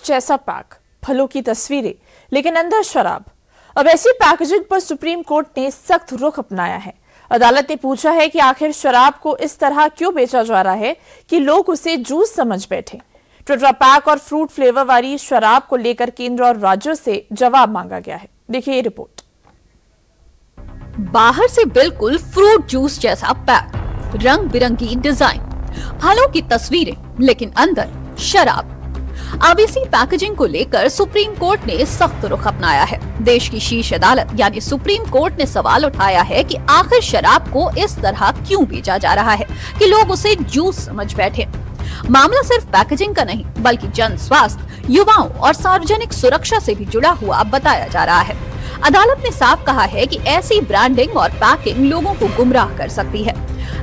जैसा पैक, फलों की तस्वीरें, लेकिन अंदर शराब। अब ऐसी पैकेजिंग पर सुप्रीम कोर्ट ने सख्त रुख अपनाया है। अदालत ने पूछा है कि आखिर शराब को इस तरह क्यों बेचा जा रहा है कि लोग उसे जूस समझ बैठे। टेट्रा पैक और फ्रूट फ्लेवर वाली शराब को लेकर केंद्र और राज्यों से जवाब मांगा गया है। देखिए ये रिपोर्ट। बाहर से बिल्कुल फ्रूट जूस जैसा पैक, रंग बिरंगी डिजाइन, फलों की तस्वीरें, लेकिन अंदर शराब। अब इसी पैकेजिंग को लेकर सुप्रीम कोर्ट ने सख्त रुख अपनाया है। देश की शीर्ष अदालत यानी सुप्रीम कोर्ट ने सवाल उठाया है कि आखिर शराब को इस तरह क्यों बेचा जा रहा है कि लोग उसे जूस समझ बैठे। मामला सिर्फ पैकेजिंग का नहीं बल्कि जन स्वास्थ्य, युवाओं और सार्वजनिक सुरक्षा से भी जुड़ा हुआ बताया जा रहा है। अदालत ने साफ कहा है कि ऐसी ब्रांडिंग और पैकिंग लोगों को गुमराह कर सकती है।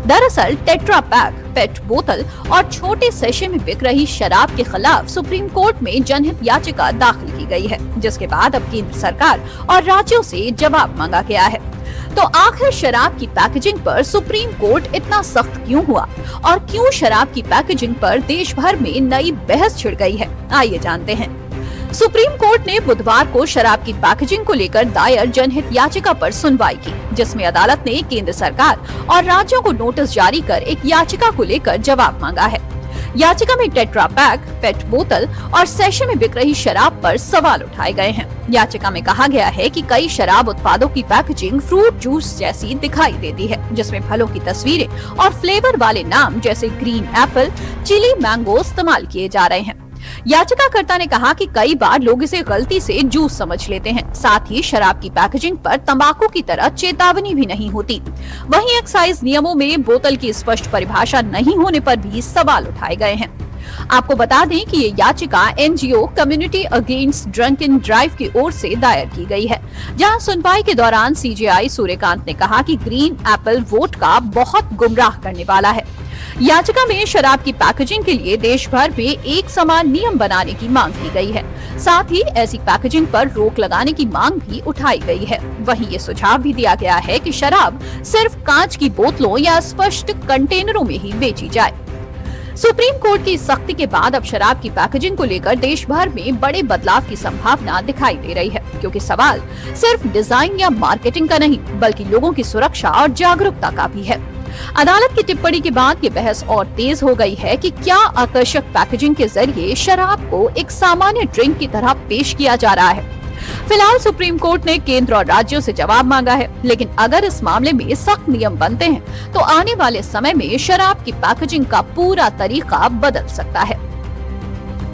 दरअसल टेट्रा पैक, पेट बोतल और छोटे सेशे में बिक रही शराब के खिलाफ सुप्रीम कोर्ट में जनहित याचिका दाखिल की गई है, जिसके बाद अब केंद्र सरकार और राज्यों से जवाब मांगा गया है। तो आखिर शराब की पैकेजिंग पर सुप्रीम कोर्ट इतना सख्त क्यों हुआ और क्यों शराब की पैकेजिंग पर देश भर में नई बहस छिड़ गई है, आइए जानते हैं। सुप्रीम कोर्ट ने बुधवार को शराब की पैकेजिंग को लेकर दायर जनहित याचिका पर सुनवाई की, जिसमें अदालत ने केंद्र सरकार और राज्यों को नोटिस जारी कर एक याचिका को लेकर जवाब मांगा है। याचिका में टेट्रा पैक, पेट बोतल और सेशे में बिक रही शराब पर सवाल उठाए गए हैं। याचिका में कहा गया है कि कई शराब उत्पादों की पैकेजिंग फ्रूट जूस जैसी दिखाई देती है, जिसमें फलों की तस्वीरें और फ्लेवर वाले नाम जैसे ग्रीन एप्पल, चिली, मैंगो इस्तेमाल किए जा रहे हैं। याचिकाकर्ता ने कहा कि कई बार लोग इसे गलती से जूस समझ लेते हैं। साथ ही शराब की पैकेजिंग पर तंबाकू की तरह चेतावनी भी नहीं होती। वहीं एक्साइज नियमों में बोतल की स्पष्ट परिभाषा नहीं होने पर भी सवाल उठाए गए हैं। आपको बता दें कि ये याचिका NGO community against drunk and drive की ओर से दायर की गई है, जहां सुनवाई के दौरान सीजेआई सूर्यकांत ने कहा कि ग्रीन एप्पल वोडका बहुत गुमराह करने वाला है। याचिका में शराब की पैकेजिंग के लिए देश भर में एक समान नियम बनाने की मांग की गई है। साथ ही ऐसी पैकेजिंग पर रोक लगाने की मांग भी उठाई गई है। वहीं ये सुझाव भी दिया गया है कि शराब सिर्फ कांच की बोतलों या स्पष्ट कंटेनरों में ही बेची जाए। सुप्रीम कोर्ट की सख्ती के बाद अब शराब की पैकेजिंग को लेकर देश भर में बड़े बदलाव की संभावना दिखाई दे रही है, क्योंकि सवाल सिर्फ डिजाइन या मार्केटिंग का नहीं बल्कि लोगों की सुरक्षा और जागरूकता का भी है। अदालत की टिप्पणी के बाद ये बहस और तेज हो गई है कि क्या आकर्षक पैकेजिंग के जरिए शराब को एक सामान्य ड्रिंक की तरह पेश किया जा रहा है। फिलहाल सुप्रीम कोर्ट ने केंद्र और राज्यों से जवाब मांगा है, लेकिन अगर इस मामले में सख्त नियम बनते हैं तो आने वाले समय में शराब की पैकेजिंग का पूरा तरीका बदल सकता है।